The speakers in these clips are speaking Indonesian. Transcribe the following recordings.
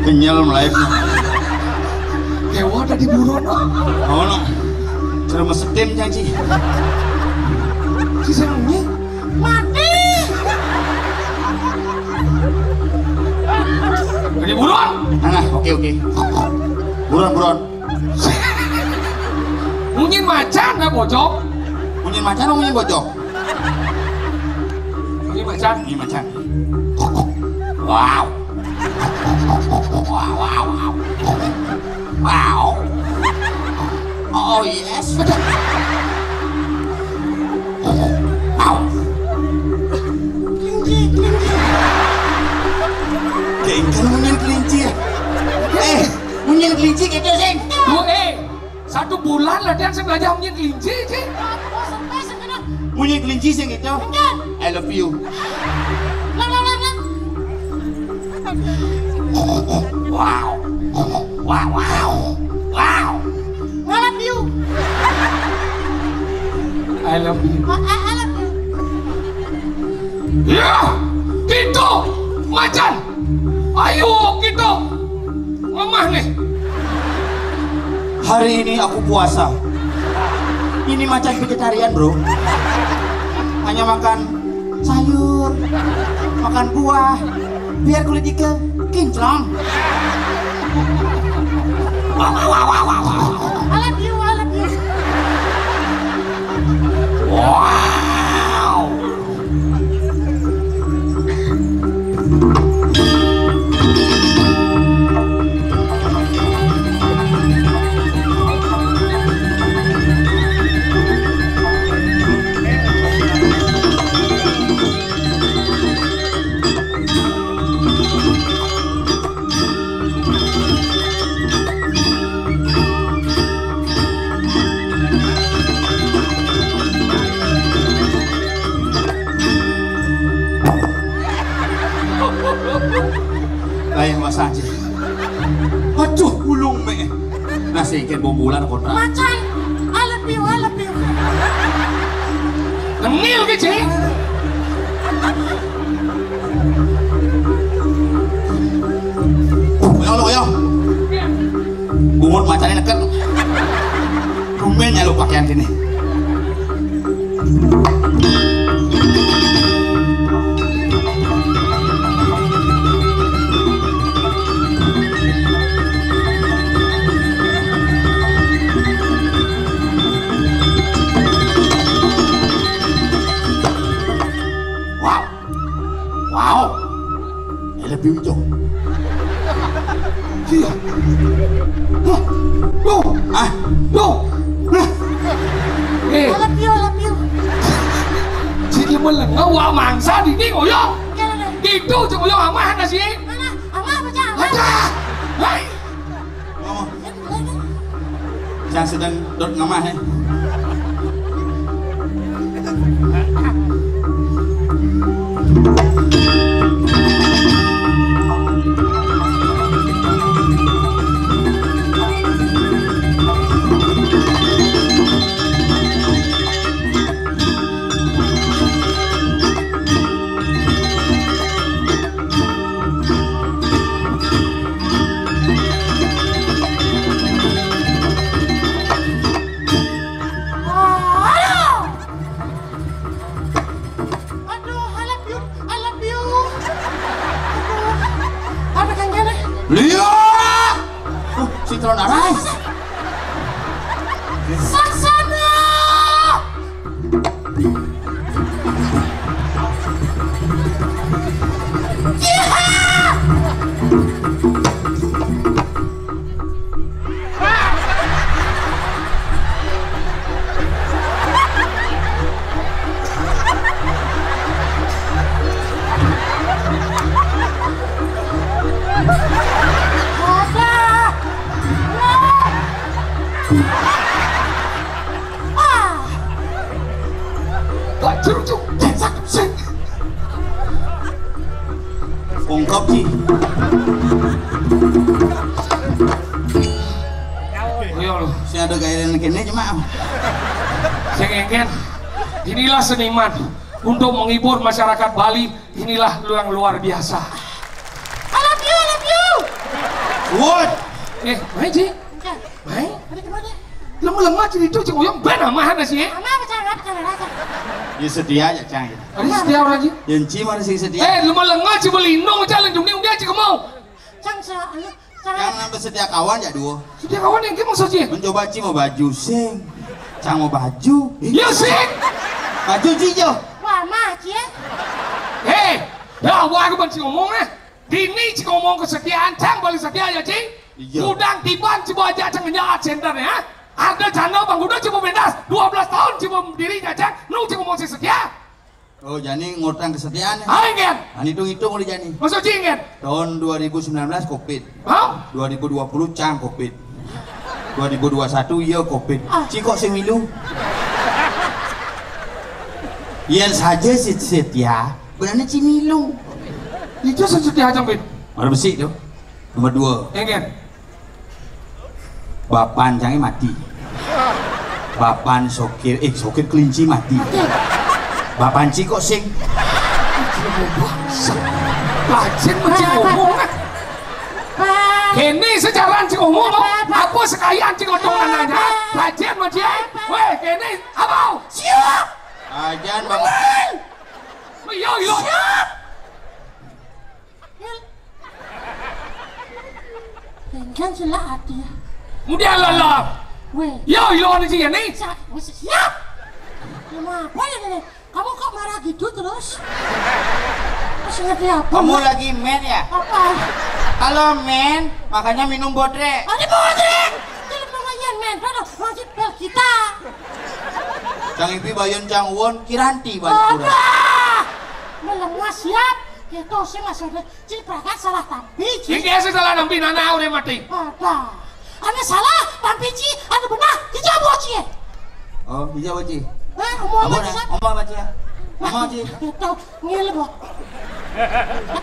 Kenyal melayu. Kewa ada di burono. Oh no. Cara mesetim janji. Si senangnya mati. Ada buron. Nah, oke. Buron. Munyin macan na bocok. Munyin macan atau munyin bocok? Munyin macan. Munyin macan. Wow. Oh yes. Wow. Kayak ikan munyin kelinci ya. Munyin kelinci gitu sih. Satu bulan latihan saya belajar munyin kelinci sih. Munyin kelinci sih gitu. I love you. Wow. I love you. I love you. Ya, gitu, macan. Ayo gitu, lemah nih. Hari ini aku puasa. Ini macan vegetarian bro. Hanya makan sayur, makan buah, biar kulit ikan kinclong. I love you. Wow. Lain mas aja. Aduh, bulung me. Nasi ikan bombulan kontra. Macan, I love you. Ngemil ke cing. Yo. Bungut macannya neket. Rumennya lu pakaian sini. Wow. Lebih hijau. Iya. I love you. melengah wa mangsa di ngoyo. Itu cek ngoyo amah na sih. Mana? Ama baca ama. Ada. Hai. Ngomong. Yang sedang dot ngamah ya. Lihat, Citron Arais. Saksana. Ungkap sih. Saya ada gaya kene cuma. Saya ngengken. Inilah seniman untuk menghibur masyarakat Bali. Inilah yang luar biasa. I love you, I love you. What? Main Ji. Main. Ada kemana? Lemah-lemah cerita cik uyang ben amahan sih. Ama baca apa? Ya setia aja cang. Ada setia orang Ji. Yang cima ada sih setia. Lemah-lemah cuma lindung jalan jung dia cik mau. Cang sa anu. Yang nambah setia kawan ya dua. Setia kawan yang gimana sih? Mencoba cima baju sing. Cang mau baju. Ya sih. Baju cijo. Wah, mah cie. Ya wah aku benci ngomong Dini cik ngomong kesetiaan cang balik setia ya cik. Udang tiban coba aja cang nyaat center ya. Ada channel bang udah coba pentas 12 tahun coba berdiri aja. Nu cik ngomong si setia. Oh jadi ngutang kesetiaan ya? Ingin. Nah hitung-hitung udah jadi. Maksud cik ingin? Tahun 2019 Covid. Hah? 2020 cang Covid. 2021 iya Covid. Cik kok sing milu? Yang saja setia, berani cimilu. Itu setia cang bin. Mana besi tuh? Nomor 2. Ingin. Bapan cangnya mati. Bapan sokir kelinci mati. Bapan cik kok sing. Lajin mencik ngomong Kini sejalan cik ngomong apa sekalian cik ngomong anaknya Lajin mencik. Weh kini apa? Siap. Ajan banget. Iya iya. Siap. Kan sila hati ya. Kemudian lelah. Weh. Iya iya ada cik ini. Siap. Lama apa ya ini? Kamu kok marah gitu terus? Terus ngerti apa? Kamu lagi men ya? Apa? Halo men, makanya minum bodrek. Ada bodrek. Jadi pengajian men, pada wajib bel kita. Cang ipi bayon cang uon kiranti banyak kurang. Melengah siap. Itu sih masih ada ciprakan salah tampi. Ini salah nampi nana udah mati. Ada. Ada salah tampi ci, ada benar. Dijawab ci. Oh, dijawab ci. Omong baca ya? Omong ci. Itu ngil kok.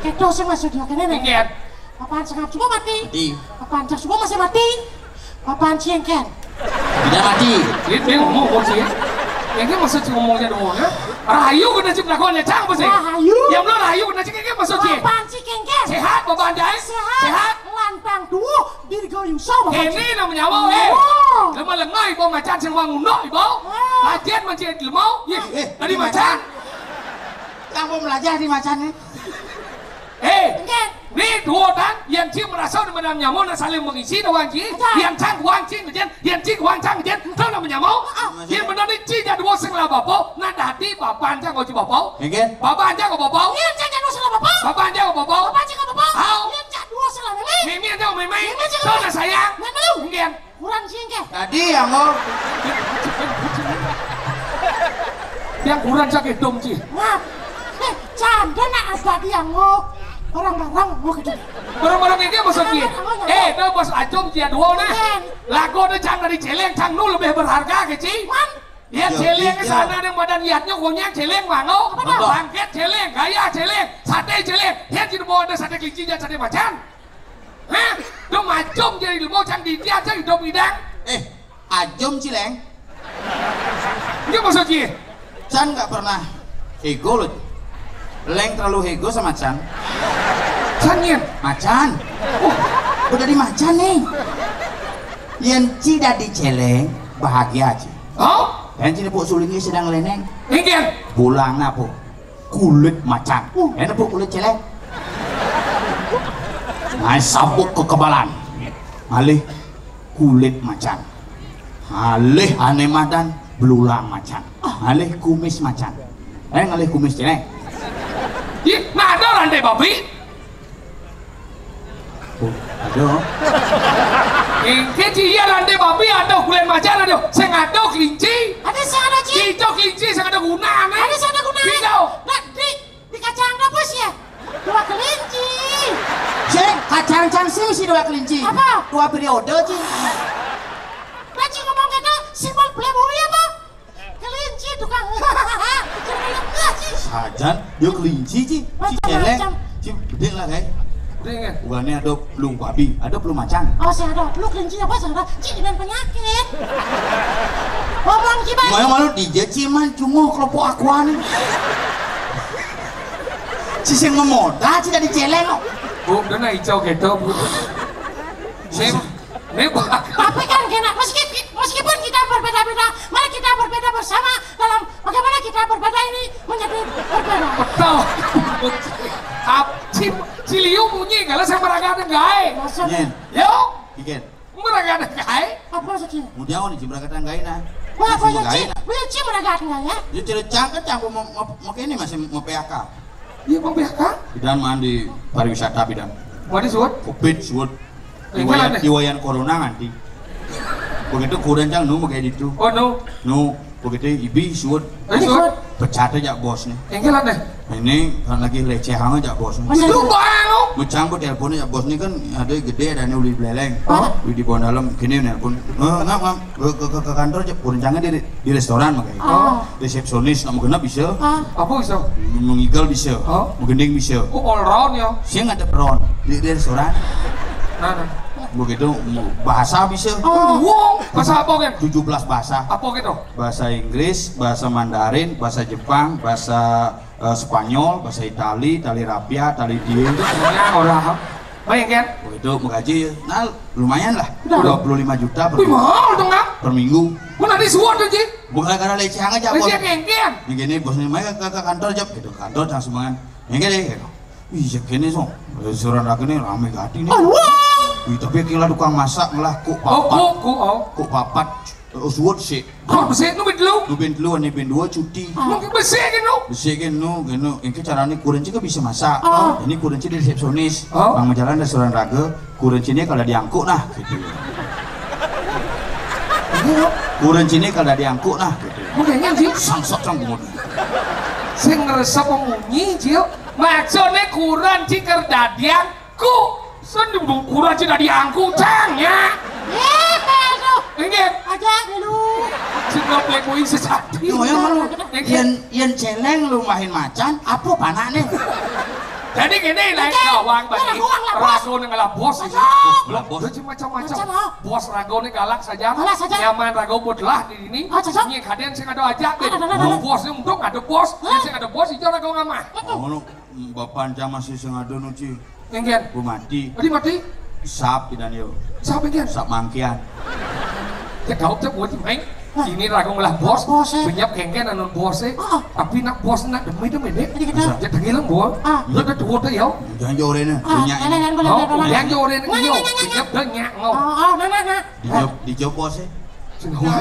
Itu sih masih dia kene. Ingin. Apaan sengap juga mati. Mati. Apaan cak juga masih mati. Apaan ciengken. Tidak mati. Dia ngomong apa sih? Yang ini maksud ngomongnya doang ya? Rahayu kena cip lakonnya cang apa sih? Rahayu. Yang benar rahayu kena cip ini maksud sih? Apaan ciengken. Sehat bapak anjay? Sehat. Lantang tuh dirgoyung sama. Ini namanya apa lemah lengah ibu macan sing wang undok ibu. Lajian macam lemau. Tadi macan. Kamu belajar di macan nih. Nih dua dan yang cing merasa dengan nyamuk nak saling mengisi dengan cing. Yang cang wang cing kejen, yang cing wang cang kejen. Tahu namanya mau? Yang benar ni cing jadi dua senglah bapak. Nak hati bapak anjang kau cing bapak. Bapak anjang kau bapak. Yang cang jadi dua senglah bapak. Bapak anjang kau bapak. Bapak anjang kau bapak. How? Yang cang dua senglah memi. Mimi anjang mimi. Tahu nak sayang. Mungkin. Kurang ciengken. Tadi yang mau. yang kurang sakit dong Ci. Maaf. Canda nak ada dia ngok. Orang-orang ngok gitu. Barang-barang ini maksudnya. Itu bos acung dia dua nah. Lagu itu jangan dari celeng, cang nu lebih berharga ke Ci. Dia celeng ke sana yang badan liatnya gonya celeng mango. Bangket celeng, gaya celeng, sate celeng. Dia tidak mau ada sate kelinci dan sate macan. Hah? Itu macam jadi mau cang di dia aja hidup bidang. Ajom Cileng. Itu maksudnya. Chan nggak pernah ego loh. Leng terlalu ego sama Chan. Canyin. Macan. Udah di macan nih. Yang tidak di Celeng bahagia aja. Oh? Yang tidak sulingnya sedang leneng. Ingin. Bulang napo kulit macan. Enak kulit Celeng. Nah sabuk kekebalan. Alih kulit macan. Alih aneh madan belulang macan. Alih kumis macan. Alih kumis Celeng. Ih, nah ada rantai babi. Aduh. Ini dia rantai babi ada kulit macan ada. Saya nggak tahu kelinci. Ada sih ada Ci. Itu kelinci saya ada gunaan. Ada sih ada gunanya. Tidak. Nah, di kacang dapus ya. 2 kelinci. Cek kacang-kacang sih mesti 2 kelinci. Apa? 2 periode Ci. Nah, Ci ngomong gitu simbol playboy apa? Kelinci tukang. Sajan dia kelinci Ci. Ci Celeng. Ci gede lah guys. Dengan. Bukannya ada pelung babi, ada pelung macan. Oh, saya ada. Lu kelinci apa saya ada? Ci dengan penyakit. Ngomong Ci baik. Malu DJ Ciman cuma kelompok akuan. Ci sing memoda Ci dari Celeng kok. Bu, udah hijau gitu bu. Ini Tapi kan kena meskipun kita berbeda-beda, mari kita berbeda bersama dalam bagaimana kita berbeda ini menjadi berbeda. betul. Ciliu bunyi kalau saya meragana gai. Maksudnya Nyen, Yo, bikin. meragana gai. apa maksudnya? Mudah nih Cibra kata gain nah. Wah, Masih punya mau Ci, gain, nah. punya Ci meragat enggak ya? Dia cerita kan mau ini masih mau PHK. Iya mau PHK? Bidan mandi pariwisata bidan. Mau disuat? Covid suut. Tinggal deh. Iwayan corona nanti. Begitu kurang cang nu kayak gitu. Oh no. Nu begitu ibi suut. Disuat? Pecat aja bos nih. Tinggal deh. Ini kan lagi lecehan aja bos nih. Lu bang. Mucang bu teleponnya bos nih kan ada gede ada uli beleleng. Oh. Di bawah dalam gini nelpon. Nggak ke kantor aja. Kurencangnya di restoran makanya. Oh. Resepsionis namun kena bisa. Apa bisa? Mengigal bisa. Oh. Menggending bisa. Oh all round ya. Saya nggak ada peron di restoran. Nah. Begitu bahasa bisa. Wow. Bahasa apa kan? 17 bahasa. Apa gitu? Bahasa Inggris, bahasa Mandarin, bahasa Jepang, bahasa Spanyol, bahasa Itali, Tali Rapia, Tali Dia. Semuanya orang. Baik kan? Begitu mengaji, nah lumayan lah. Udah. 25 juta per, Wih mahal dong nggak? per minggu. Mana disuat aja? Bukan karena lecehan aja bos. Lecehan kengken. Yang gini bos ini main ke kantor aja, gitu kantor langsung semangat. Yang gini, gitu. Wih, segini so, restoran lagi nih rame gadi nih. Wih, tapi kira tukang masak malah kok Oh, papat, kok. kok papat, suwot sih. Kok besi nu bidlu? Nu ben dulu, nih ben dua cuti. Mungkin besi gitu. Bisa kan nu, ini caranya kurenci kan bisa masak. Oh. Ini kurenci di resepsionis. Oh. Bang jalan restoran Raga, kurencinya kalau diangkut nah, gitu. Kurencinya kalau diangkut nah, gitu. Mungkin sih. Sangsok sang kemudian. Saya ngerasa pemunyi Cil. Maksudnya kurang cikar dadianku. Sen kurang cikar dadianku cangnya. Pedo. Ini Aja dulu. cikar playboy sesati. Yo yang malu, yang celeng lu main macan, apa panane? Jadi gini lah gawang bagi rago nih galak bos sih. Lah bos. Itu macam-macam. Macam apa? Bos rago nih galak saja. Galak saja. Nyaman rago budlah di sini. Oh, cocok. Ini kalian saya ada aja deh. Ada. Bos ini untuk ada bos. Saya ada bos itu rago ngamah. Oh lu bapak jam masih sengaja nuci, Enggen. bu mati, Tadi mati. sap tidak yo, Siapa enggen? sap mangkian. Cái cậu chắc buat main. Ini rago ngalah bos. Bos, eh. Penyap kengken anu bos eh. Oh. Tapi nak bos nak demi demi deh. Jadi kita. Jadi tangilang bos. Lu dah tua tu ya. Jangan jauh deh, Nenek boleh Oh, boleh. yang jauh deh yo. Penyap dah nyak ngau. Oh, nah. dijawab bosnya. Sengaja.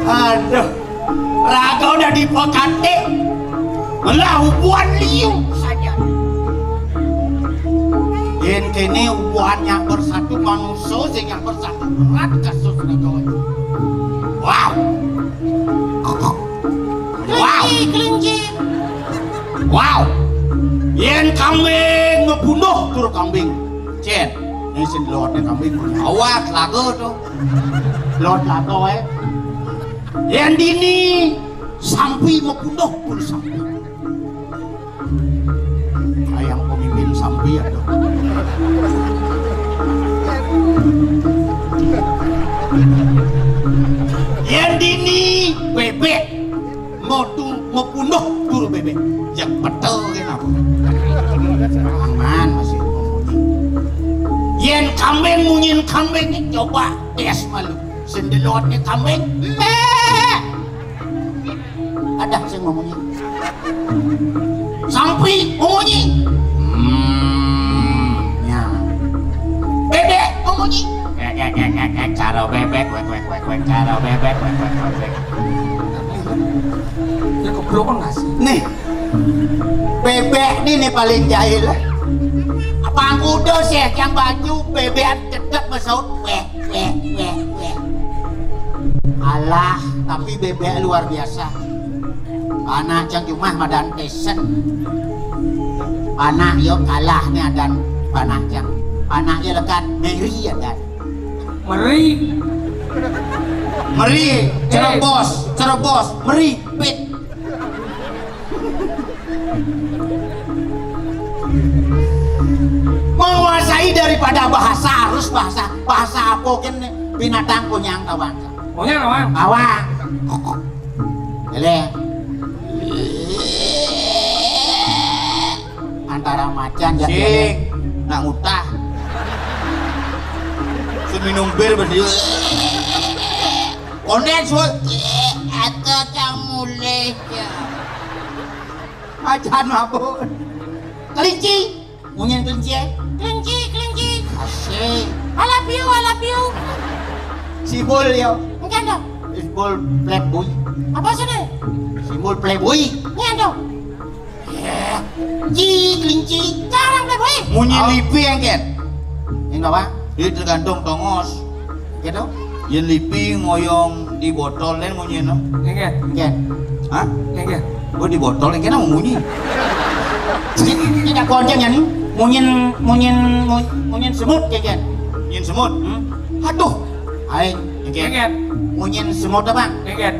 Aduh, raga udah dipokate, lah ubuan liu saja. Yen kene ubuan yang bersatu manusia sing yang bersatu berat kasus raga. Wow, wow, Kelinci. wow. Yen kambing ngebunuh tur kambing, Cen, ini sin lotnya kambing punya awak lagu tuh, lot lagu yang dini sampai membunuh pun sampai ayang pemimpin sampai ada yang dini bebek membunuh dulu bebek yang betul kenapa aman masih yang kambing munyin kambing coba tes malu sendelotnya kambing ada yang ngomongnya sampai ngomongnya ya bebek ngomongnya karo bebek karo bebek Ya goblok kan nggak sih? nih bebek nih paling jahil apa udah sih yang baju bebek tetap besaut weh alah tapi bebek luar biasa anak yang cuma madan tesen anak yo kalah nih dan anaknya lekat meri ya dan meri cerobos meri pit menguasai daripada bahasa harus bahasa apa kan binatang punya yang kawan awang ele antara macan ya nak utah minum bir berdua konen suat atau kamu leka macan mabuk kelinci munyin kelinci asyik I love you. simbol yo Enggak dong. simbol playboy Apa sih nih? simbol playboy Ini dong. kelinci Jarang deh boy. munyin lipi yang ken ini apa dia tergantung tongos gitu yang lipi ngoyong di botol lain munyin no Enggak. ken hah Enggak. gue di botol yang kena mau munyi tidak konceng ya nih munyin semut kayak munyin semut aduh aing Enggak. munyin semut apa Enggak.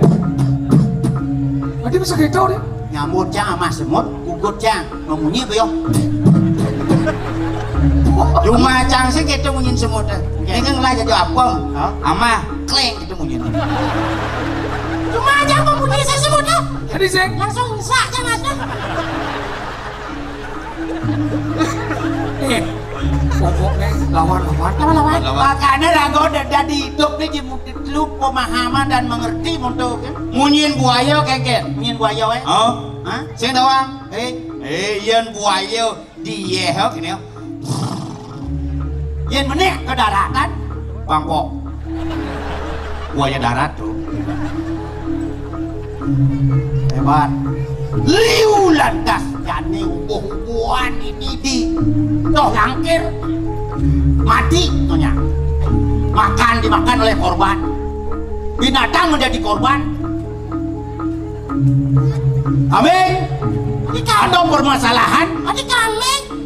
Berarti bisa gitu deh. nyamut cang sama semut gugut cang mau munyi apa yo cuma cang sih gitu munyin semut ini kan ngelah jadi apem ama kleng gitu munyin Cuma aja mau punya saya semut tuh. Jadi sih. Langsung sak jangan. Pokoknya lawan. Makanya rago udah jadi hidup nih lu pemahaman dan mengerti untuk munyin buaya kengken munyin buaya hah sing doang yen buaya dia gini yen meneh ke daratan bangkok buaya darat tuh hebat liu lantas jani umbuh-umbuhan ini di toh langkir mati tuhnya dimakan oleh korban binatang menjadi korban kambing ada permasalahan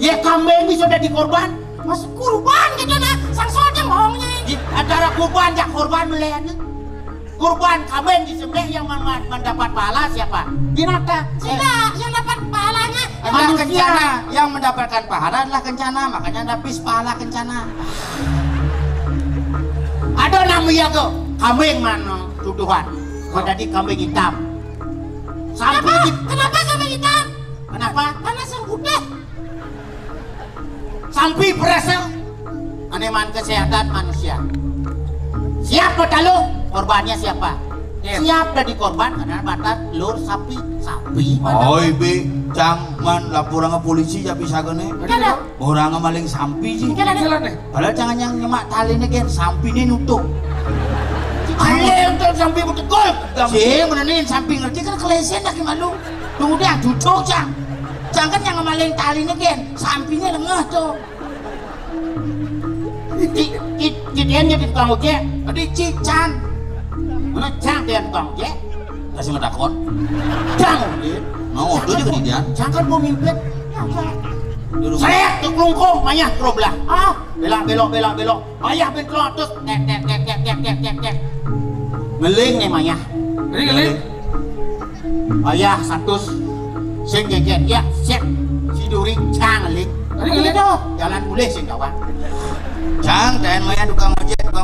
ya kambing bisa jadi korban Mas kurban gitu nah. Sang soda ngomongnya. antara kurban jak korban melihat kurban kambing disembelih yang mendapat pahala siapa binatang Tidak, yang dapat pahalanya kencana yang mendapatkan pahala adalah kencana makanya dapis pahala kencana ada namanya kok kambing mana tuduhan kok jadi kambing hitam Kenapa kambing hitam? kenapa Karena sang putih. sampai berhasil aneman kesehatan manusia. Siap bertalu, korbannya siapa? Siap dari korban karena batas lur sapi mana? Oi be, jangan laporan ke polisi ya bisa gini. Orang maling sampi sih. Padahal jangan yang nyemak tali nih kan, sampi ini nutup. Ale untuk sampi betul. Si menenin sampi ngerti kan kelesen dah malu. Tunggu dia duduk jang. Jangan yang maling tali nih kan, sampinya lengah tuh. Kitian jadi tukang ojek, tadi cican. Mana cang dia tukang ojek? Kasih ngedakon. Cang dia. Mau tuh juga dia. Jangan mau mimpin. Saya tuh kelungkung, banyak keroblah. Belok. Ayah bentlot terus tek. Ngeling nih Maya. Ngeling. Ayah satu. Sing geget ya, siap. Si Duri cang ngeling. Ngeling. Jalan boleh sing kawan. Cang dan Maya tukang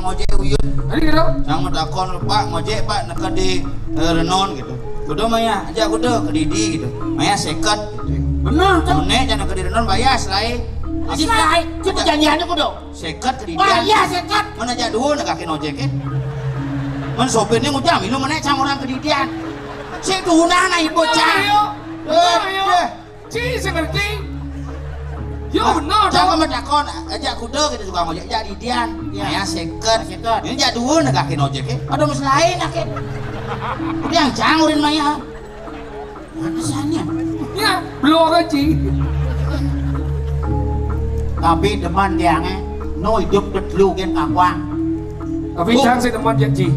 ojek uyut. Gitu. Cang ngedakon Pak ngojek Pak neka di Renon gitu. Kudu Maya, aja kudu ke Didi gitu. Maya seket gitu. Benar tuh. Mune jangan ke Renon bayar selai. Selai, kita janjiannya kudu. Seket ke Didi. Bayar seket. Mana aja dulu nak kaki nojekin. Man sopirnya ngujam, lu mana cang orang ke Didian. Si tuhuna na ibu cang. Ci seperti. Yo benar. Jangan medakon aja kudu gitu suka ngojek aja Didian. Maya seket. Ini aja dulu nak kaki nojekin. Ada mas lain akhir. Udah yang cangurin Maya. Mana sana? Ya, belum aja. Tapi teman dia no hidup dulu kan kawan. Tapi jangan saya teman janji.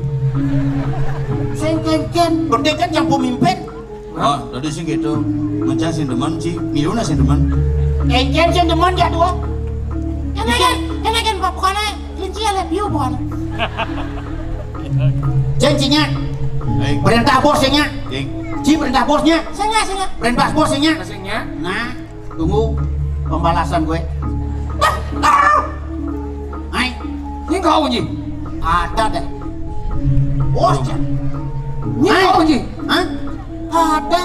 Sen berarti kan yang pemimpin. Oh, tadi sih gitu. Macam sih teman sih, miluna sih teman. Ken sen teman dia dua. Kan bukannya kelinci ya view bukan. Janjinya. Perintah bosnya. Si perintah bosnya. Sengaja. Perintah bosnya. Maksudnya? Nah, tunggu pembalasan gue. Hai, Ini kau Ji. ada deh. Bosnya. Ini kau Ji. Hah? Ada.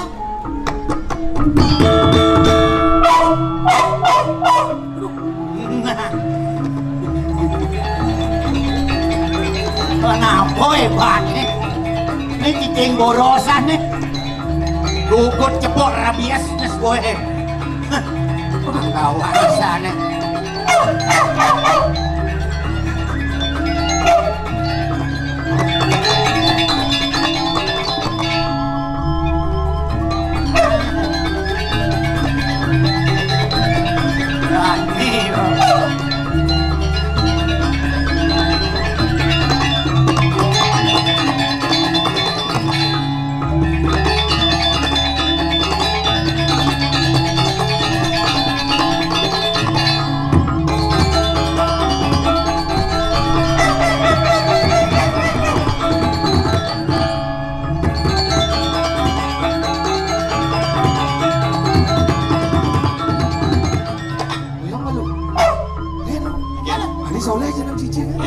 Kenapa hebat nih? Ini cicing borosan nih. Gugut cepok rabies nes gue. Kawan sana.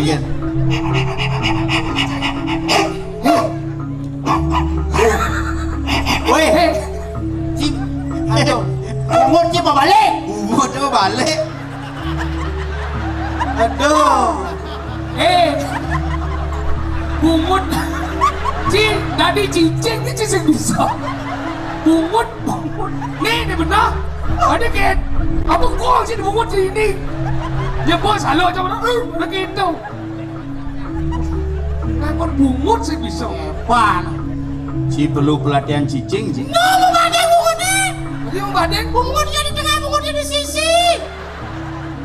Iya. Woi, cip, aduh, umur cip balik. Umur coba balik. Aduh. Bungut. Ci, tadi cicing ini cicing bisa. Bungut. Nih benar. Ada kan? Apa kau sih bungut ini? Ya bos, halo aja mana? Begitu. Ngangkut bungut sih bisa. Pan, Si perlu pelatihan cicing sih. Mau badeng bungutnya. Jadi mau badeng? Bungutnya di tengah, bungutnya di sisi.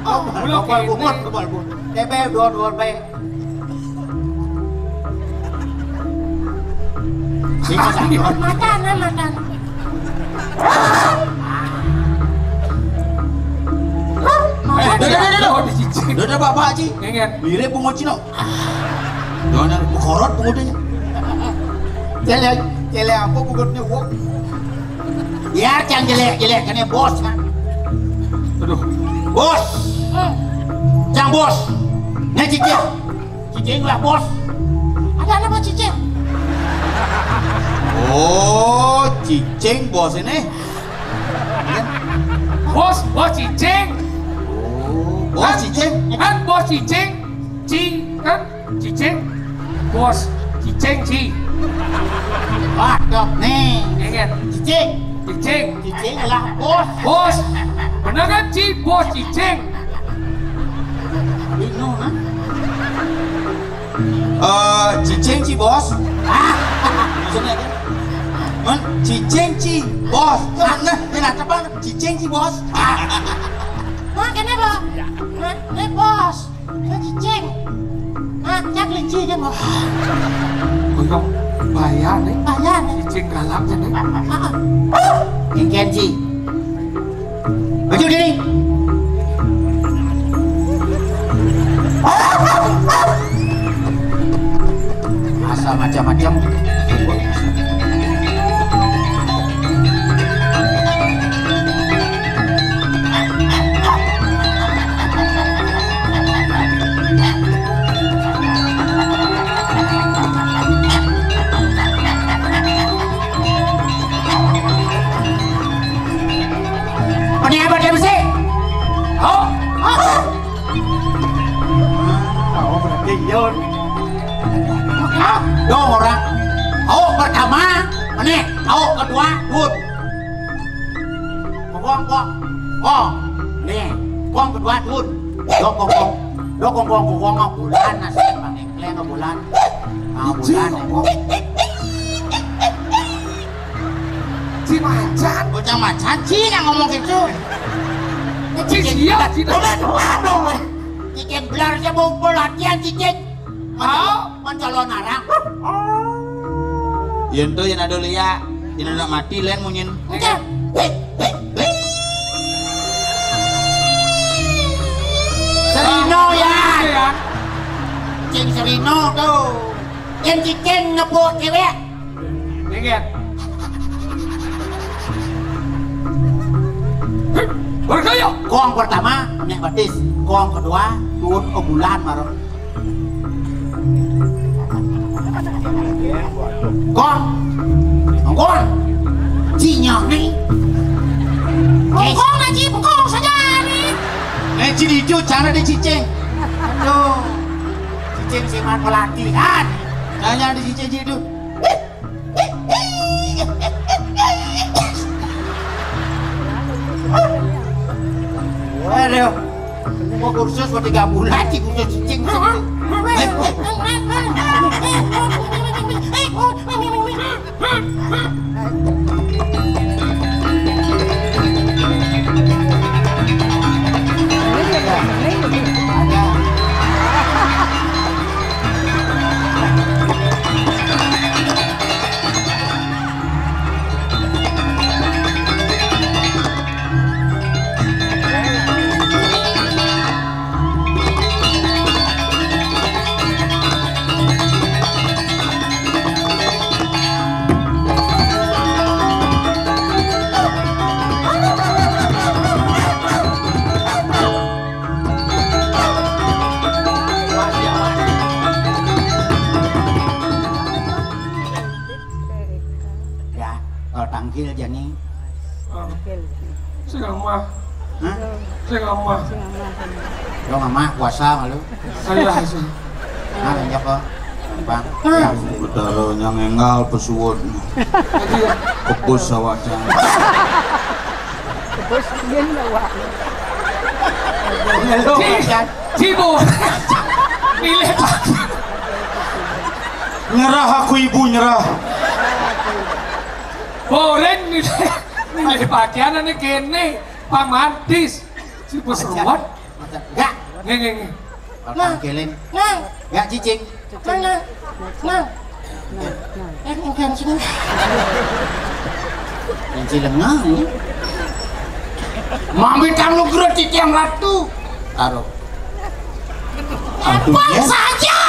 Oh, belum kebal bungut. Tebe dua be. Si kesangkut. Makan. Udah bapak Ci. Ingat. Mirip pungut Cino. Jangan korot pungutnya. Jelek apa bungutnya wok? Biar jangan jelek karena bos kan. Aduh. Bos, jangan bos. Nih cicing lah bos. Ada apa cicing? Oh, cicing bos ini. Bos cicing. Oh, cicing, ci kan? Cicing, bos, cicing, ci. Waduh, nih. Ingat, Cicing. cicing, Cicing adalah bos. bos. Bener kan ci, bos, cicing. Bingung, ha? Cicing ci bos. Maksudnya kan? Men, cicing ci bos. Mana? Ini apa? Cicing ci bos. Nah, kenapa? Nah, ini bos. Ini cicing. Nah, cak linci kan, bos. Kau bayar nih, Bayar nih. cicing galaknya nih. Kengken Ci. Maju diri. Asal macam-macam. Ini apa dia mesti? Oh, Dua orang. Au pertama, ini. Au kedua, Bun. Kong. Oh, nih. Kong kedua, Bun. Kong bulan nasi pangengkleng bulan. Bulan. ci macan, Bocah macan Ci yang ngomong gitu. ci siap, ci Waduh. Cicing belar saya mau pelatihan cicing. Mau? Mencolon arang. Yen tuh yang ada liya, yang ada mati lain munyin. Oke. Serino ya. ya. Cicing serino tuh. Yang cicing ngebut cewek. Ingat. Bergaya. Kong pertama, nek batis. Kong kedua, turun bulan marah. Kong, cinya nih. Bengkong aja, bengkong saja nih. Ci dicu cara di cicing. Aduh, cicing siman pelatihan. Nanya di cicing ci itu. Aduh, mau kursus buat 3 bulan sih kursus cicing. Tangkil jani. Saya mah, Hah? saya mah. Lo mama puasa malu. Saya sih. Nah, ya kok. Bang. Ya. Betara yang engal pesuwun. Kepus sawatnya. Cibo. Milih Pak. Nyerah aku ibu nyerah. Boren milih pakaian ane kene pamantis. Cibo seruat. Enggak. Nge. Tangkilin. Nang, Enggak cicing. nang. Engkang sini. Kunci lengah ini. Mami kamu gerut cicing ratu. Taruh. Apa saja?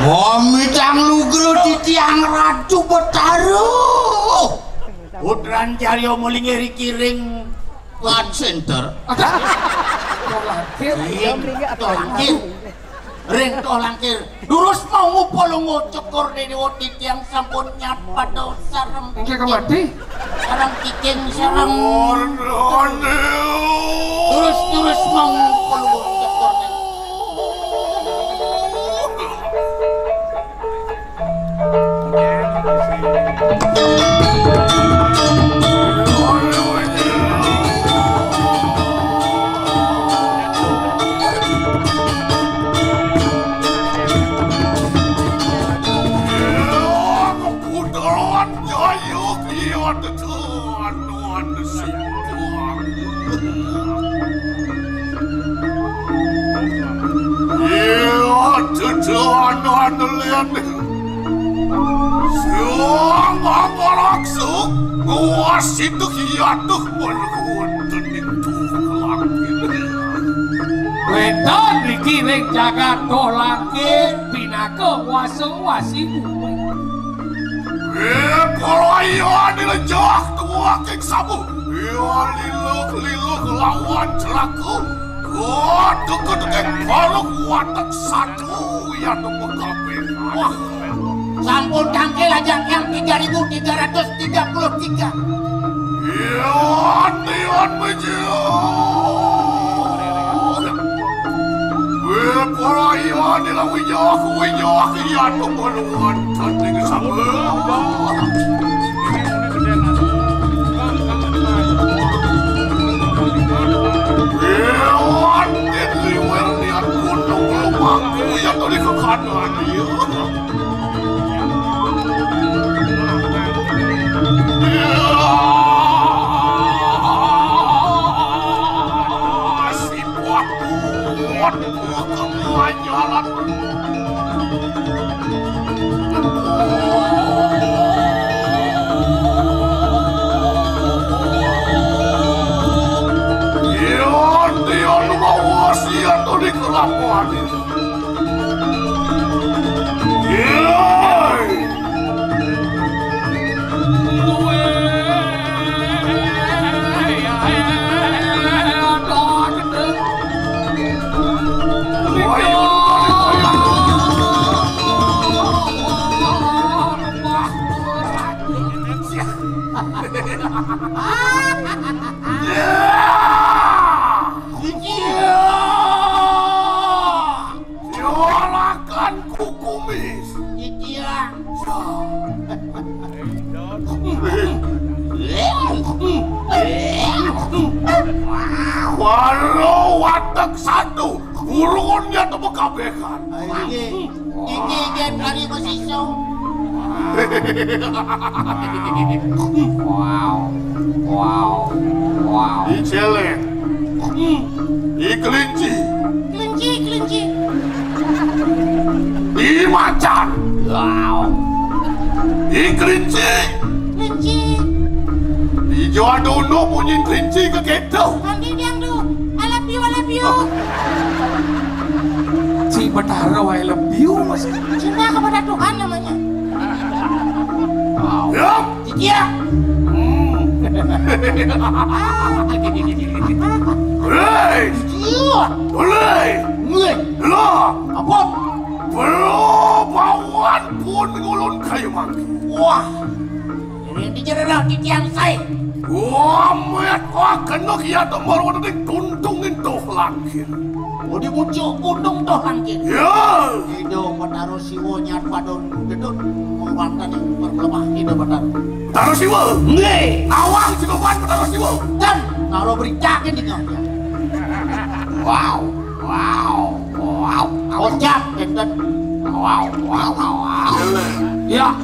Mami kamu gerut cicing ratu bertaruh. Putran Caryo mulingiri kiring Plat center. Ring tolangkir. Durus mau ngupol ngocokor dari wotit yang sampun nyapa do sarem. Engke kemati. Sarem cicing sarem. Durus mau ngupol ngocokor. Jangan lihat nih. Siapa ngalaksuk nguasin tuh hiatuh berkuatan itu langit. Weton dikiring jagat toh langit pinake waseng-wasi bumi. Kalau iya dilejah tua kek sabu, iya liluk lawan celaku. Deket balok watak satu yang mengkapai. Wah, sampun tangkel aja yang 3.333. Ian menjauh. Para ian nilang winyak ian pemaluan tanding sama. Ian liwel niat gunung lumangku yang tadi ke kanan dia. Si buat kemajalan. Dia mau wasiat dari kelakuan ini. Silakan kukumis. Iya. Walau watak satu, burunnya temu kabekan. Ini game dari posiso. Wow. Di celeng, di kelinci, Kelinci. di macan, di kelinci, di Jawa Dono punya kelinci ke gitu. Andi diang du. I love you. Si Betara I love you mas. Cinta kepada Tuhan namanya. Ya, Iya. hei, boleh, lah, Apa? bawaan pun ngulun kayu mangki. Wah. Ini dijerah di tiang saya. Wah, met wah kena kia tembar wadai tuntungin toh langkir. Mau dimuncul gunung toh langkir. Ya, Ido Bataro Siwo nyat padon gedut mengwantan yang berkelemah Ido Bataro. taruh siwa. Nge. Awang cikopan taruh siwa. Dan kalau beritakan di ngomnya. Wow. Ojak dan wow. Ya.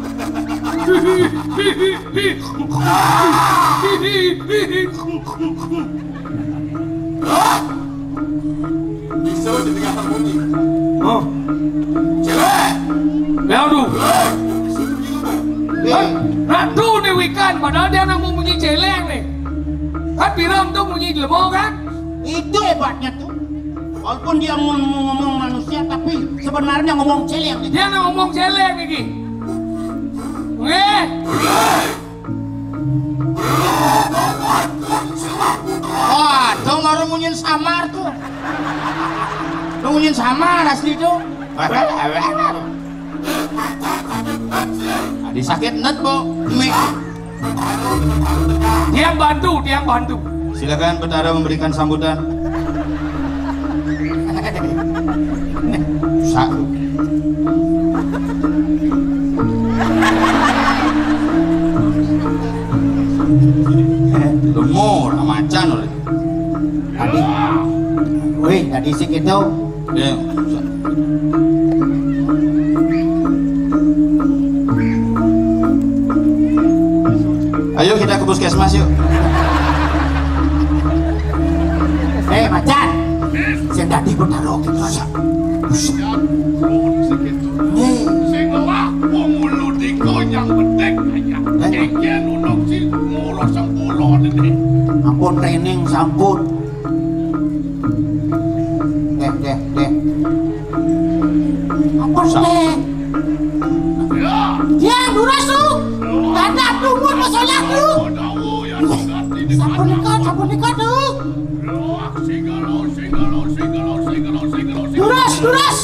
Bisa didengarkan bunyi. Oh, Cewek. aduh. Eh, Ratu nih Wikan, padahal dia nak mau bunyi celeng nih. Kan Piram tuh bunyi lemau kan? itu hebatnya tuh. Walaupun dia ngomong manusia tapi sebenarnya ngomong celeng. Dia nak ngomong celeng nih Ki. Wah, dong baru munyin samar tuh. Munyin samar asli tuh. Adi sakit net bu. Tiang bantu. Silakan Betara memberikan sambutan. Satu. Lemur, macan oleh. Wih, tadi sih gitu. Ya. Ayo kita ke puskesmas yuk. Macan. Si Pancen dadi Betara kita. Sing lemah wong mulu dikonyang bedek aja. Keke nunuk si mulu sempulon ini. Ampun training sampun. Deh. Ampun deh. Ya. Ya, lurus tuh. Tanda dumur masalah tuh. Dawu ya ngerti di Sampun dekat tuh. Singgalo. Lurus.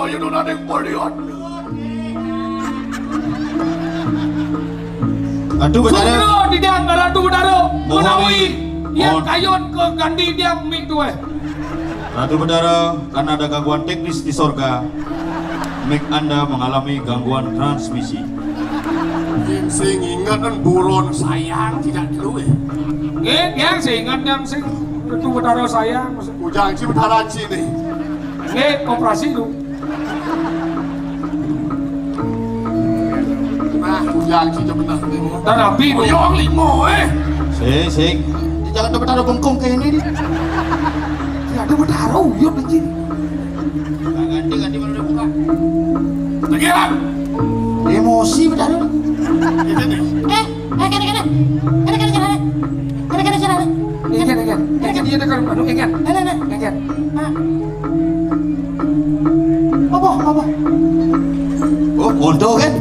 Ayo naning porian. Aduh Betara. Sugro di diang Ratu Betara. Menawi yang Mohon. kayon ke Gandhi diang mik tuh. Ratu Betara, karena ada gangguan teknis di sorga, mic Anda mengalami gangguan transmisi. Sing ingat kan buron sayang tidak dulu Yang seingat yang sing Ratu Betara sayang. Ujang si bentaran sini. Operasi itu. Nah, ujang si benar ni. Dan api itu. Yang limo Sing. Jangan ada Betara bengkong kayak ini. Ya ada Betara uyut di sini. Ganti malu dia buka. Tegiran. Emosi Betara. Ini nih. Kena. Ingat dia dekat rumah. Ingat. Apa? Oh, bodoh kan?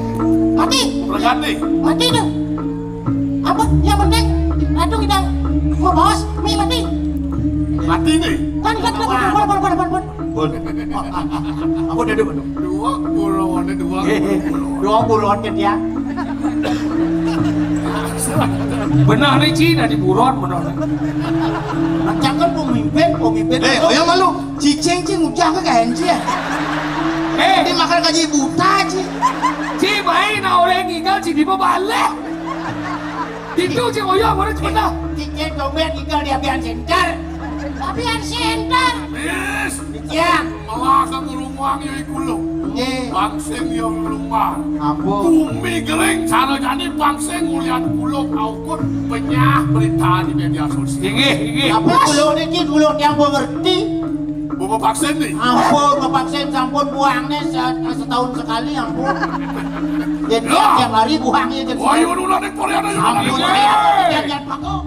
Mati tuh. Apa? Yang penting Ratu kita mau bos, mati. Mati nih. Kan. Bon. Aku udah dulu. Dua buron. Dua buron kan ya. Benar nih Cina di buron benar. Macam kan pemimpin. Yang malu. Cicing ujang ke kain ya. Dia makan gaji buta Ci. Ci main orang ingat Ci di balik. Itu Ci oyong mana cepatlah. Cicing dompet tinggal di apian center. Yes. Ya. Malah kamu rumah yang ikulung. Bangseng yang rumah. Ampun. Bumi kering cara jadi bangseng ulian kulung aukun penyah berita di media sosial. Ini. Tapi kulo ini kulo yang mengerti. Bapak vaksin nih. Ampun, ngevaksin sampun buangnya setahun sekali ampun. Jadi tiap hari buangnya jadi. Wah, yuk udah nih Korea nih. Ampun, jangan pakai.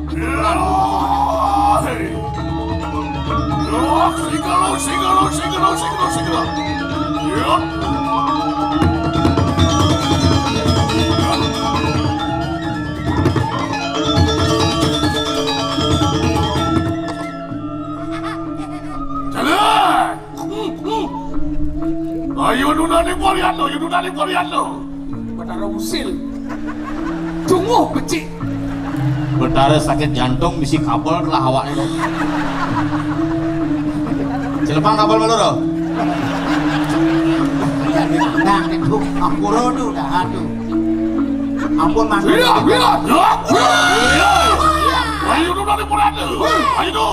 Singgalo. Yuk. Jalan. Ayo nuna nih Koreano. Betara usil. Tunggu becik. Betara sakit jantung misi kabel telah awak itu. Celepang kabel malu doh. Nah itu ampuro tuh dah aduh. Ampun mantu. Iya. Ayo nuna nih Koreano. Ayo.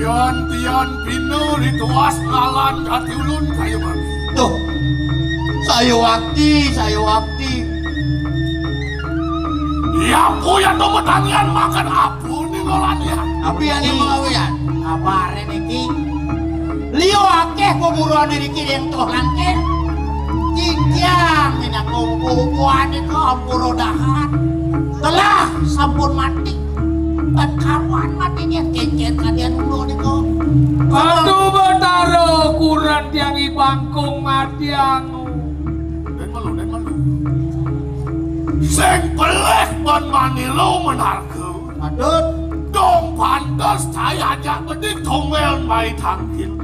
Tian bina dituas ngalan hati ulun kayu mami. Tuh, saya wakti. Ya puya tu metangian makan apu ni ngolannya. Tapi yang ini mengawian, Abare niki. Liu akeh kuburan niki yang toh langkir. Jinjang mina kubu-kubuan itu ampuro dahan. Telah sampun mati. Dan karuan matinya kencet kalian dulu niko. Aduh Betaro kurang tiangi bangkung matiangu. Dan malu. Sing peleh ban manilo menarku. Aduh. Dong pantas saya aja bedik tomel mai tangkin.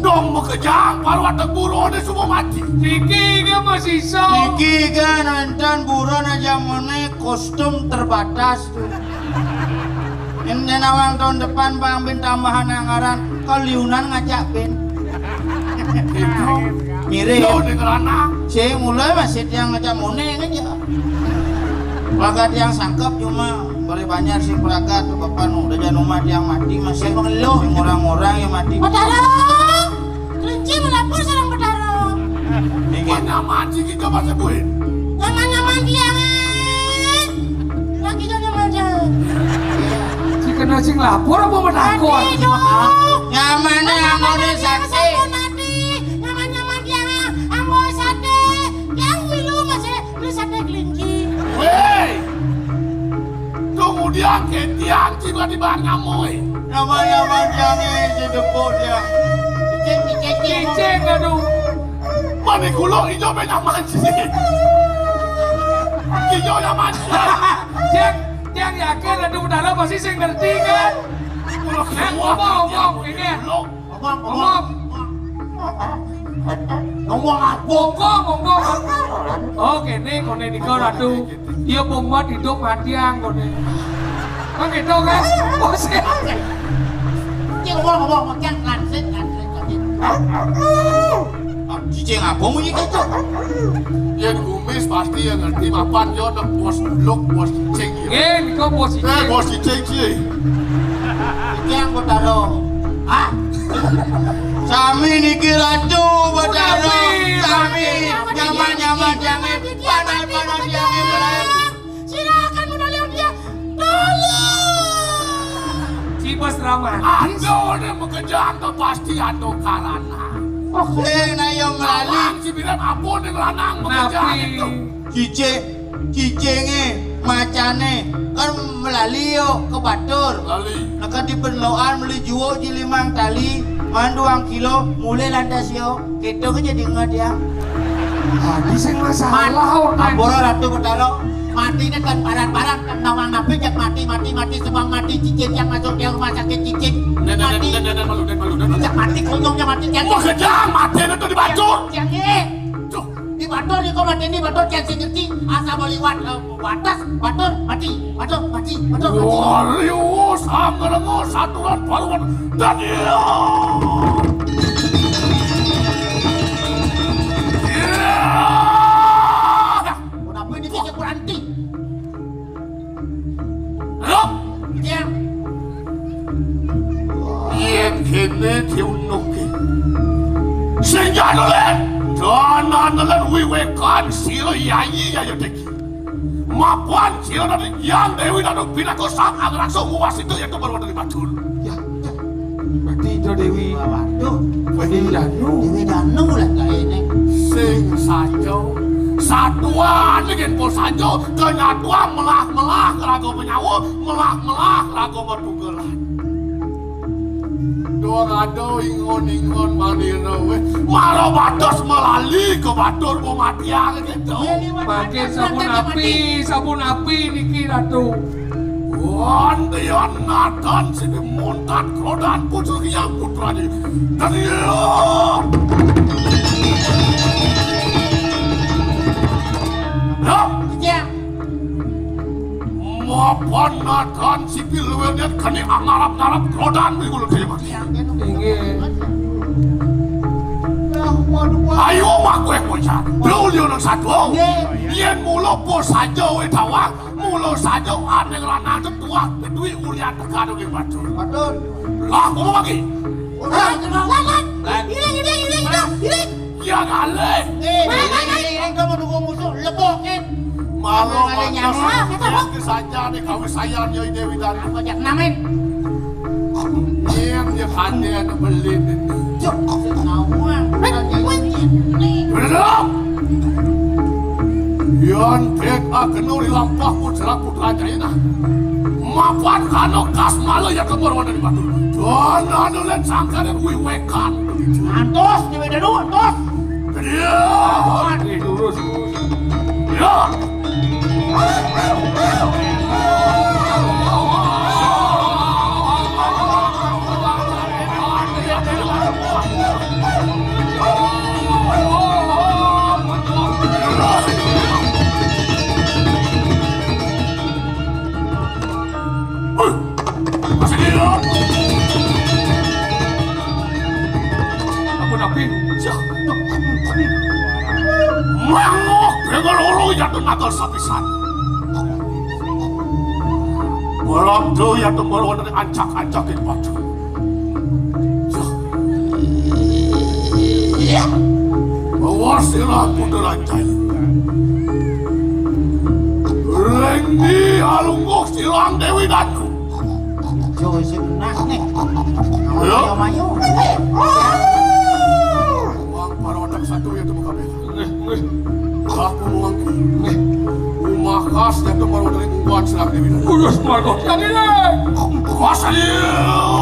Dong mekejang parwat buru ni semua mati. Niki ke masih so. Niki kan nonton buron aja mana kostum terbatas tuh. Ini nawang tahun depan Bang Bin tambahan anggaran kaliunan ngajak Bin. Itu. Mirip. Yo ni kerana. Saya mulai masih yang ngajak moneng aja. Pelagat yang sangkap cuma boleh banyak sih pelagat tuh bapak udah jangan rumah yang mati masih mengeluh orang-orang yang mati. Betaro, kelinci melapor sarang Betaro. Mana mati kita masih buin. Nyaman-nyaman diangan. Lagi nyaman aja. Si kena sing lapor apa menakut? Mati dong. Nyamannya yang mau disakti. Mati. Nyaman-nyaman diangan. Ambo sate. Yang milu masih beli sate kelinci. Hei! Kemudian ketiang tiba-tiba ngamoi. Nyaman jangan si depot dia. Cicing aduh. Mani kulo hijau nyaman sih. Hijau nyaman. Yang yakin aduh Betaro pasti sing ngerti kan? Kulo Ngomong ini. Ngomong. Ngomong apa? Ngomong. Oh gini kone niko aduh. Dia penguat hidup matiang kone. Kan gitu kan? Bosnya. Dia ngomong kan lansit. Cicing apa bunyi gitu? Yang kumis pasti yang ngerti mapan yo nak bos blok bos cicing. Gini kok bos ini. Bos cicing sih. Yang Betaro. Ah, Sami niki ratu Betaro. Sami nyaman jangan panas jangan mulai. Silakan menolong dia. Tolong. Cibas drama. Ando ni mekejang tu pasti ando karana. Nah yang melalui Alang si bilang apa ni lanang mekejang itu. cicingnya macane kan melalui ke Batur. Lali. Nak di penloan beli jual di 5 tali, mandu 1 kilo, mulai landas yo. Kita kan jadi nggak dia. Ini sing masalah orang. Ambora ratu Betaro. mati ini kan barang-barang kan nawang nabi jak mati semua mati cicit yang masuk ke rumah sakit cicit mati jak mati konyongnya mati yang Wah kejam mati itu di Batur. yang di Batur di kau mati ini Batur yang sih ngerti asal baliwat batas Batur mati. Warius anggerengus satuan paruan Daniel. Kenapa ini dia berhenti? Loh, Dia yang kini diunuki. Sehingga nulen, jangan nulen wiwekan sila yayi ya deki. Mapuan sila dari yang Dewi dan Binaku sang agar langsung muas itu yang baru dari Batur. Ya, berarti itu Dewi. waduh, Dewi Danu lah kayak ini. Sing sajo, satuan dengan pos sajo, kenyatuan melah lagu menyawa, melah lagu bertugelan. Dua ngado ingon manirawe, maro batas melali ke Batur mau matiang gitu. Pakai sabun api niki Ratu. Wandian Nathan sini montat kerodaan pucuk yang putranya. Daniel. Dia Mapan Nathan sipil wedet kani angarap-ngarap kerodaan minggu terima. Ingin. Ayo mak gue kuncar. Belum dia nak satu. Yen mulu pos saja we tawang. Mulu saja aneh lanang tua kedui ulian terkadang di batu. Betul. Lah, ngomong lagi. Hilang. Ya galeh. Kamu nunggu musuh lebokin. Malu Ah, kita mau. saja nih kau sayang Nyai Dewi dan Banyak namen. yang dia hanya beli ini. Benar. Yan pek akan uri lampah putra putra jaya. Mapan kano kas malu ya kebaruan dari batu. Dan anu len sangka dan wiwekan. Antos, di medan dulu, antos. Dia. Lurus. Ya. Masih dia. Aku tapi. Mangok dengan ulu ya tenaga sapisan. Malam tu ya tembaruan dari ancak-ancakin batu. Ya. Bawasilah puderan jaya. Renggi alungguk silang Dewi Danku. Joy si benak nih. Ya. Mayo. Uang para otak satu ya temu kabeh. Aku uangku. Rumah khas ya tembaruan dari ungguan silang Dewi Danku. Kudus Margo. Jadi deh. Kuasa dia.